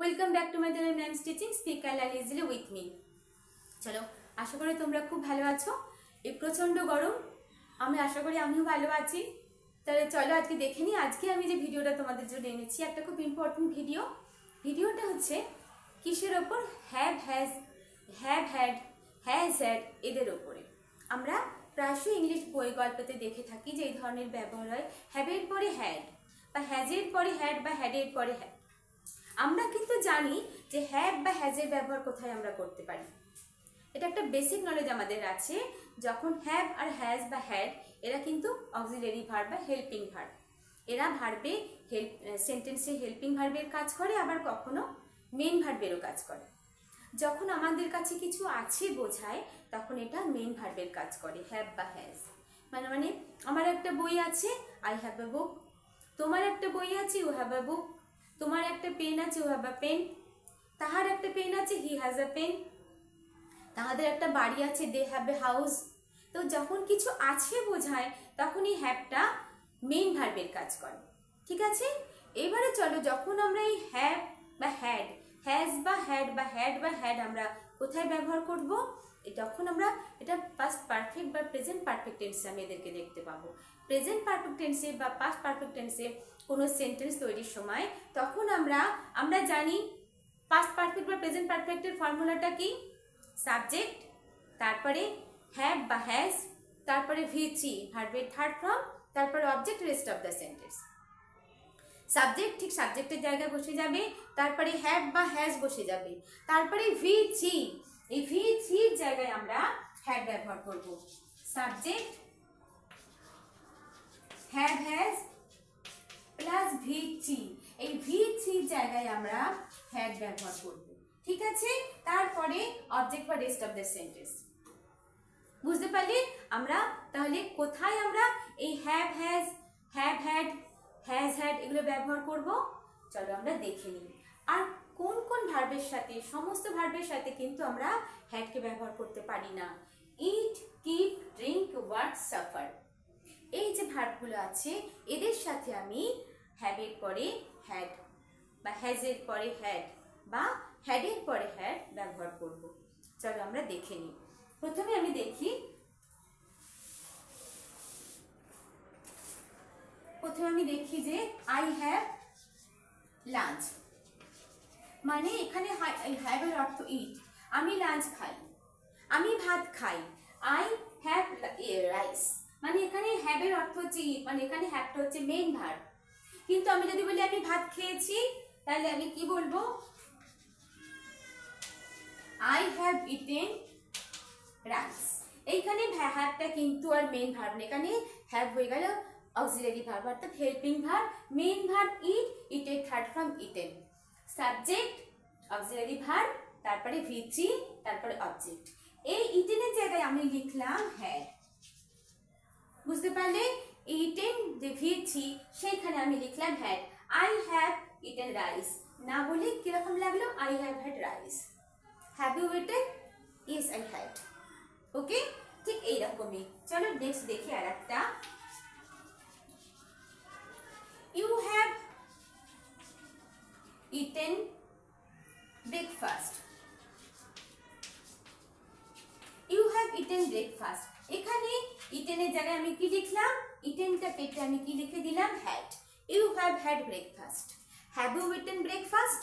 Welcome back to my channel ma'am stitching speak and learn easily with me. চলো, আশা করি তোমরা খুব ভালো আছো। এই প্রচণ্ড গরম, আমি আশা করি আমিও ভালো আছি। তাহলে চলো আজকে দেখে নিই। আজকে আমি যে ভিডিওটা তোমাদের জন্য এনেছি একটা খুব ইম্পর্টেন্ট ভিডিওটা হচ্ছে কিসের ওপর? Have has, have had, has had এদের ওপরে। আমরা প্রায়শই ইংলিশ বই গল্পতে দেখে থাকি যে এই ধরনের ব্যবহার হয়, হ্যাভের পরে হ্যাড বা হ্যাজের পরে হ্যাড বা হ্যাডের পরে হ্যাড। আমরা কিন্তু জানি যে হ্যাভ বা হ্যাজের ব্যবহার কোথায় আমরা করতে পারি। এটা একটা বেসিক নলেজ আমাদের আছে। যখন হ্যাভ আর হ্যাজ বা হ্যাড এরা কিন্তু অক্সিলারি ভার্ব বা হেল্পিং ভার্ব, এরা ভার্বে সেন্টেন্সে হেল্পিং ভার্বের কাজ করে, আবার কখনো মেইন ভার্বেরও কাজ করে। যখন আমাদের কাছে কিছু আছে বোঝায় তখন এটা মেইন ভার্বের কাজ করে, হ্যাভ বা হ্যাজ। মানে আমার একটা বই আছে, আই হ্যাভ এ বুক। তোমার একটা বই আছে, ইউ হ্যাভ এ বুক। তোমার একটা পেন আছে, ইউ হ্যাভ আ পেন। তাহার একটা পেন আছে, হি হ্যাজ আ পেন। তাহাদের একটা বাড়ি আছে, দে হ্যাভ এ হাউস। তো যখন কিছু আছে বোঝায় তখন এই হ্যাভটা মেইন ভার্বের কাজ করে। ঠিক আছে, এবারে চলো, যখন আমরা এই হ্যাভ বা হ্যাড, হ্যাজ বা হ্যাড বা হ্যাড বা হ্যাড আমরা কোথায় ব্যবহার করব? যখন আমরা এটা পাস্ট পারফেক্ট বা প্রেজেন্ট পারফেক্ট টেন্সে আমি এদেরকে দেখতে পাবো। প্রেজেন্ট পারফেক্ট টেন্সে বা পাস্ট পারফেক্ট টেন্সে কোনো সেন্টেন্স তৈরির সময় তখন আমরা জানি পাস্ট পারফেক্ট বা প্রেজেন্ট পারফেক্টের ফর্মুলাটা কি? সাবজেক্ট, তারপরে হ্যাভ বা হ্যাজ, তারপরে ভিচি ভার্বের থার্ড ফর্ম, তারপরে object, rest of the sentence. Subject ঠিক সাবজেক্টের জায়গায় বসে যাবে, তারপরে হ্যাভ বা হ্যাজ বসে যাবে, তারপরে ভিচি, এই ভিচির জায়গায় আমরা হ্যাভ ব্যবহার করব। সাবজেক্ট, হ্যাভ হ্যাজ প্লাস ভিচি, এই ভিচির জায়গায় আমরা হ্যাড ব্যবহার করব। ঠিক আছে, তারপরে অবজেক্ট বা রেস্ট অফ দ্য সেন্টেন্স। বুঝতে পারলে আমরা তাহলে কোথায় আমরা এই have has, have had, has had এগুলো ব্যবহার করব? চলো আমরা দেখে নিই। আর কোন কোন ভার্বের সাথে? সমস্ত ভার্বের সাথে কিন্তু আমরা হ্যাডকে ব্যবহার করতে পারি না। ইট, কিপ, ড্রিঙ্ক, ওয়ার্ক, সাফার, এই যে ভার্বগুলো আছে এদের সাথে আমি হ্যাভের পরে হ্যাড বা হ্যাজের পরে হ্যাড বা হ্যাডের পরে হ্যাড ব্যবহার করব। চলো আমরা দেখে নিই। প্রথমে আমি দেখি, যে আই হ্যাভ লাঞ্চ, মানে এখানে হ্যাভের অর্থ ইট, আমি লাঞ্চ খাই, আমি ভাত খাই। আই হ্যাভ রাইস, মানে এখানে হ্যাভের অর্থ হচ্ছে ইট, মানে এখানে হ্যাভটা হচ্ছে মেইন ভার্ব। কিন্তু আমি যদি বলি আমি ভাত খেয়েছি, তাহলে আমি কি বলবো? I have eaten rice. এইখানে হ্যাভটা কিন্তু আর মেইন ভার্ব না, এখানে হ্যাভ হয়ে গেল অক্সিলারি ভার্ব অর্থাৎ helping verb. Main verb it, ইটের third form eaten. Subject, auxiliary verb, তারপরে ভিচি, তারপরে অবজেক্ট। এই ইটেনের জায়গায় আমি লিখলাম হ্যাড। বুঝতে পারলে? ইটেন যে ভিচি সেইখানে আমি লিখলাম had. I have eaten rice না বলে কিরকম লাগলো? I have had rice. Have you eaten? Yes I had. Okay, ঠিক এইরকমই। চলো নেক্সট দেখি আর একটা। You have eaten breakfast. You have eaten breakfast, এখানে ইটেনের জায়গায় আমি কি লিখলাম? ইটেনটা কেটে আমি কি লিখে দিলাম? Had. You have had breakfast. Have you eaten breakfast?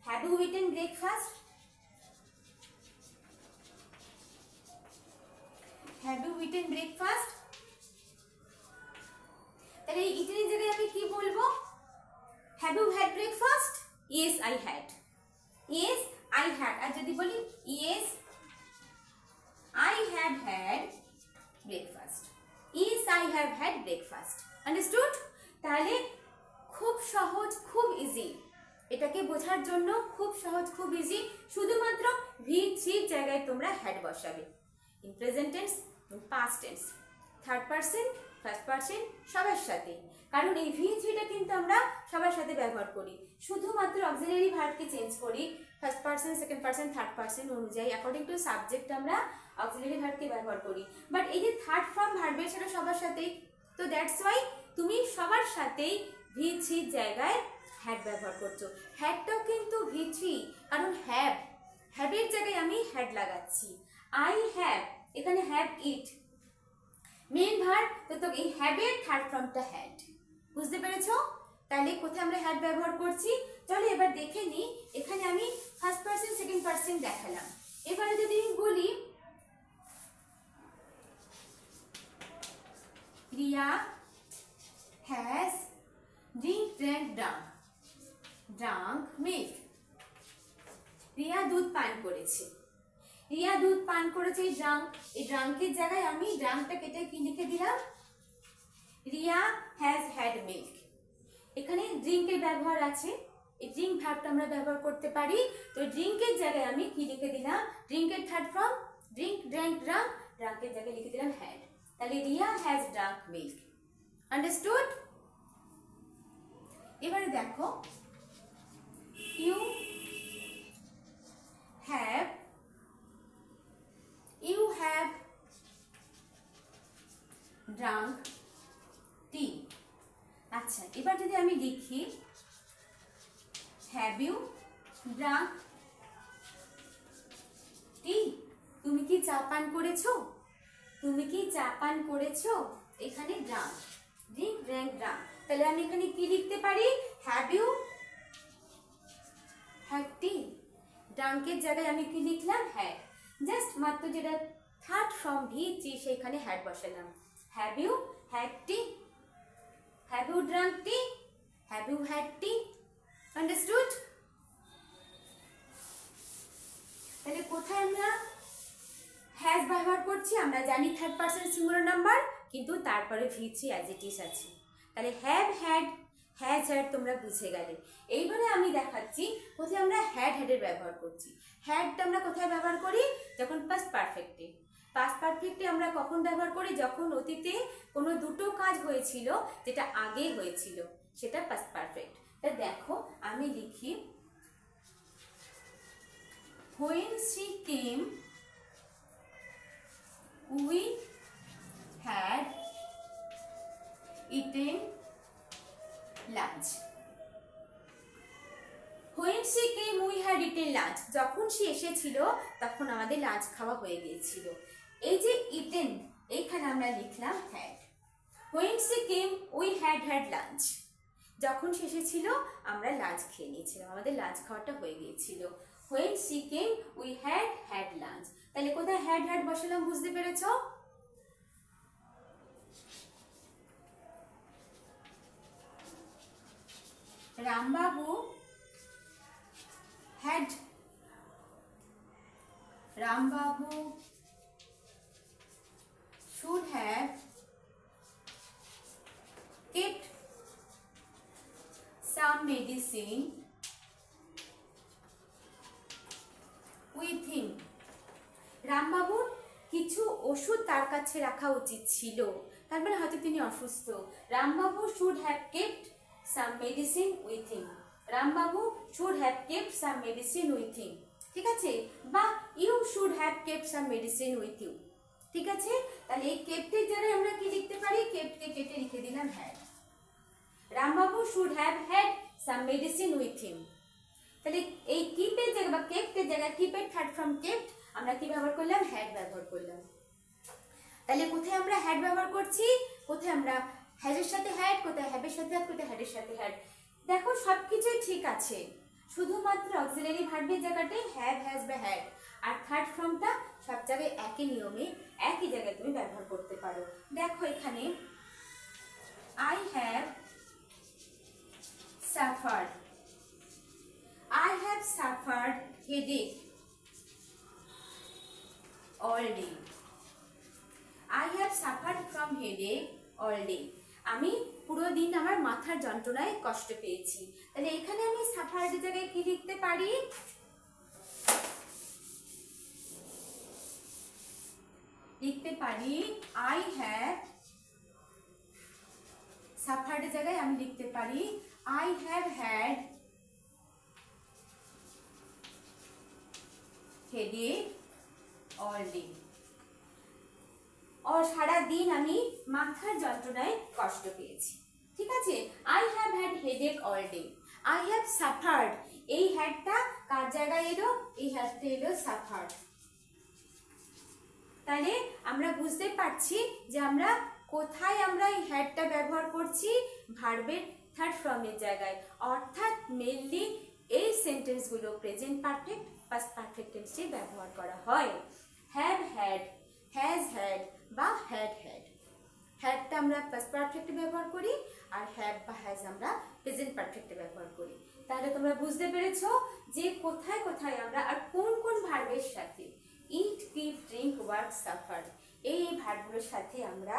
Have you eaten breakfast? Have you eaten breakfast? তাহলে এই ইটেনের জায়গায় আমি কি বলবো? Have you had breakfast? Yes I had. Yes I had. আর যদি বলি yes I have had breakfast. Yes, I have had breakfast. Understood? তাহলে খুব সহজ, খুব ইজি। এটাকে বোঝার জন্য খুব সহজ, খুব ইজি। শুধুমাত্র ভিচির জায়গায় তোমরা হ্যাড বসাবে। In present tense, in past tense, third person, first person সবার সাথে। কারণ এই ভিচিটা কিন্তু আমরা সবার সাথে ব্যবহার করি। শুধুমাত্র অক্সিলারি ভার্বকে চেঞ্জ করি first person, second person, third person অনুযায়ী অ্যাকর্ডিং টু সাবজেক্ট আমরা অক্সিলারি ভার্বকে ব্যবহার করি। বাট এই যে থার্ড ফর্ম ভার্বের সেটা সবার সাথেই, তো দ্যাটস ওয়াই তুমি সবার সাথেই ভিচির জায়গায় হ্যাড ব্যবহার করছো। হ্যাডটাও কিন্তু V3, কারণ হ্যাভের জায়গায় আমি হ্যাড লাগাচ্ছি। আই হ্যাভ, এখানে হ্যাভ ইট মেন ভার্ব, তো এই হ্যাভের থার্ড ফর্মটা হ্যাড। বুঝতে পেরেছো? তাহলে কোথায় আমরা হ্যাড ব্যবহার করছি? চলো এবার দেখে নিই। এখানে আমি ফার্স্ট পারসন সেকেন্ড পারসন দেখালাম। এবারে যদি আমি বলি Riya has drunk milk. Riya দুধ পান করেছে। রিয়া দুধ পান করেছে। এই ড্রাঙ্কের জায়গায় আমি ড্রাঙ্কটা কেটে কি লিখে দিলাম? Riya has had milk. এখানে ড্রিঙ্কের ব্যবহার আছে, এই ড্রিঙ্ক ভার্বটা আমরা ব্যবহার করতে পারি। তো ড্রিঙ্কের জায়গায় আমি কি লিখে দিলাম? ড্রিঙ্কের third form drink, drank, drunk, ড্রাঙ্কের জায়গায় লিখে দিলাম হ্যাড। তাহলে Riya has drunk milk. Understood? এবারে দেখো, ইউ হ্যাভ drunk tea. আচ্ছা, এবার যদি আমি লিখি হ্যাভ ইউ drunk tea, তুমি কি চা পান করেছো? তুমি কি চা পান করেছো? এখানে drunk, drink, drank, drunk। তাহলে আমি এখানে কি লিখতে পারি? হ্যাভ ইউ হ্যাড টি। ড্রাঙ্কের জায়গায় আমি কি লিখলাম? হ্যাড। জাস্ট মাত্র যেটা থার্ড ফর্ম V3 সেখানে হ্যাড বসালাম। Have you had tea, have you drunk tea, have you had tea. Understood? তাহলে কোথায় আমরা হ্যাজ ব্যবহার করছি? আমরা জানি থার্ড পারসন সিঙ্গুলার নাম্বার, কিন্তু তারপরে V3 অ্যাজ ইট ইজ আছে। তাহলে হ্যাভ হ্যাড, হ্যাজ হ্যাড তোমরা বুঝে গেলে। এইবারে আমি দেখাচ্ছি কোথায় আমরা হ্যাডের ব্যবহার করছি। হ্যাডটা আমরা কোথায় ব্যবহার করি? যখন পাস্ট পারফেক্টে। পাস্ট পারফেক্টে আমরা কখন ব্যবহার করি? যখন অতীতে কোনো দুটো কাজ হয়েছিল, যেটা আগে হয়েছিল, সেটা পাস্ট পারফেক্ট। তা দেখো আমি লিখি when she came we had eaten lunch. when she came we had eaten lunch, যখন সে এসেছিল তখন আমাদের লাঞ্চ খাওয়া হয়ে গিয়েছিল। এই যে eaten, এইখানে আমরা লিখলাম had। when she came we had lunch, যখন সে এসেছিল আমরা লাঞ্চ খেয়ে নিয়েছিলাম, আমাদের লাঞ্চ খাওয়াটা হয়ে গিয়েছিল। when she came we had lunch। তাহলে কোথায় had বসালাম বুঝতে পেরেছো? রামবাবু should have kept some medicine with him. রামবাবুর কিছু ওষুধ তার কাছে রাখা উচিত ছিল, তার মানে হয়তো তিনি অসুস্থ। রামবাবু should have kept some medicine with him. Rambabu should have kept some medicine with him। ঠিক আছে? বা you should have kept some medicine with you। ঠিক আছে? তাহলে এই কেপ্টের জায়গায় আমরা কি লিখতে পারি? কেপ্টকে কেটে লিখে দিলাম had. Rambabu should have had some medicine with him। তাহলে এই কিপের জায়গায় বা কেপ্টের জায়গায়, কিপের থার্ড ফর্ম কেপ্ট, আমরা কি ব্যবহার করলাম? হ্যাড ব্যবহার করলাম। তাহলে কোথায় আমরা হ্যাড ব্যবহার করছি? কোথায় আমরা হ্যাজের সাথে হ্যাড, কোথায় হ্যাভের সাথে হ্যাড, কোথায় হ্যাডের সাথে হ্যাড। দেখো সবকিছুই ঠিক আছে, শুধুমাত্র অক্সিলারি ভার্বের জায়গাটাই হ্যাভ, হ্যাজ বা হ্যাড। আর থার্ড ফর্মটা সব জায়গায় একই নিয়মে একই জায়গায় তুমি ব্যবহার করতে পারো। দেখো এখানে I have suffered, I have suffered headache all day. I have suffered from headache all day. আমি পুরো দিন আমার মাথার যন্ত্রণায় কষ্ট পেয়েছি। তাহলে এখানে আমি সাফার্ডের জায়গায় কি লিখতে পারি? লিখতে পারি I have, সাফার্ডের জায়গায় আমি লিখতে পারি I have had headache all day। और সারা দিন আমি মাথার যন্ত্রণায় কষ্ট পেয়েছি। ঠিক আছে? I have had headache all day. I have suffered, এই হ্যাডটা কার জায়গায় এলো, এই হ্যাডটা এলো সাফার। তাহলে আমরা বুঝতে পারছি যে আমরা কোথায় আমরা এই হ্যাডটা ব্যবহার করছি, ভার্বের থার্ড ফর্মের জায়গায়। অর্থাৎ মেনলি এই সেন্টেন্সগুলো প্রেজেন্ট পারফেক্ট, পাস্ট পারফেক্ট টেন্সে ব্যবহার করা হয়। হ্যাভ হ্যাড, হ্যাজ হ্যাড বা হ্যাড হ্যাড। হ্যাডটা আমরা পাস্ট পারফেক্টে ব্যবহার করি, আর হ্যাভ বা হ্যাজ আমরা প্রেজেন্ট পারফেক্টে ব্যবহার করি। তাহলে তোমরা বুঝতে পেরেছো যে কোথায় কোথায় আমরা আর কোন কোন ভার্বের সাথে eat, keep, drink, work, suffer এই ভার্বগুলোর সাথে আমরা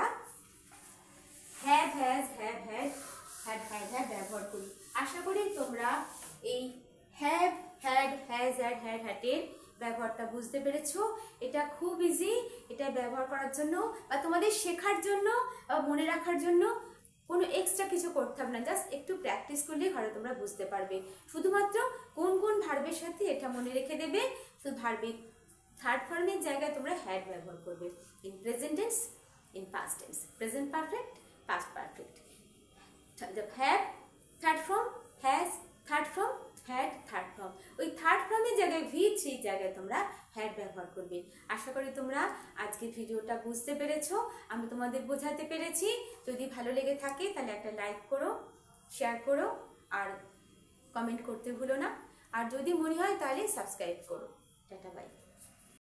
have, has, have had, had had had ব্যবহার করি। আশা করি তোমরা এই have, had, has, had, had হ্যাডের ব্যবহারটা বুঝতে পেরেছো। এটা খুব ইজি, এটা ব্যবহার করার জন্য বা তোমাদের শেখার জন্য বা মনে রাখার জন্য কোনো এক্সট্রা কিছু করতে হবে না, জাস্ট একটু প্র্যাকটিস করলেই ঘরে তোমরা বুঝতে পারবে। শুধুমাত্র কোন কোন ভার্বের সাথে এটা মনে রেখে দেবে। তো ভার্বের থার্ড ফর্মের জায়গায় তোমরা হ্যাড ব্যবহার করবে, in present tense, in past tense, present perfect, past perfect. Have third form, has third form, had third form. ওই থার্ড ফর্মের জায়গায় V3 জায়গায় তোমরা হ্যাড ব্যবহার করবে। আশা করি তোমরা আজকে ভিডিওটা বুঝতে পেরেছো, আমি তোমাদের বোঝাতে পেরেছি। যদি ভালো লেগে থাকে তাহলে একটা লাইক করো, শেয়ার করো আর কমেন্ট করতে ভুলো না। আর যদি মনে হয় তাহলে সাবস্ক্রাইব করো। Tata bye.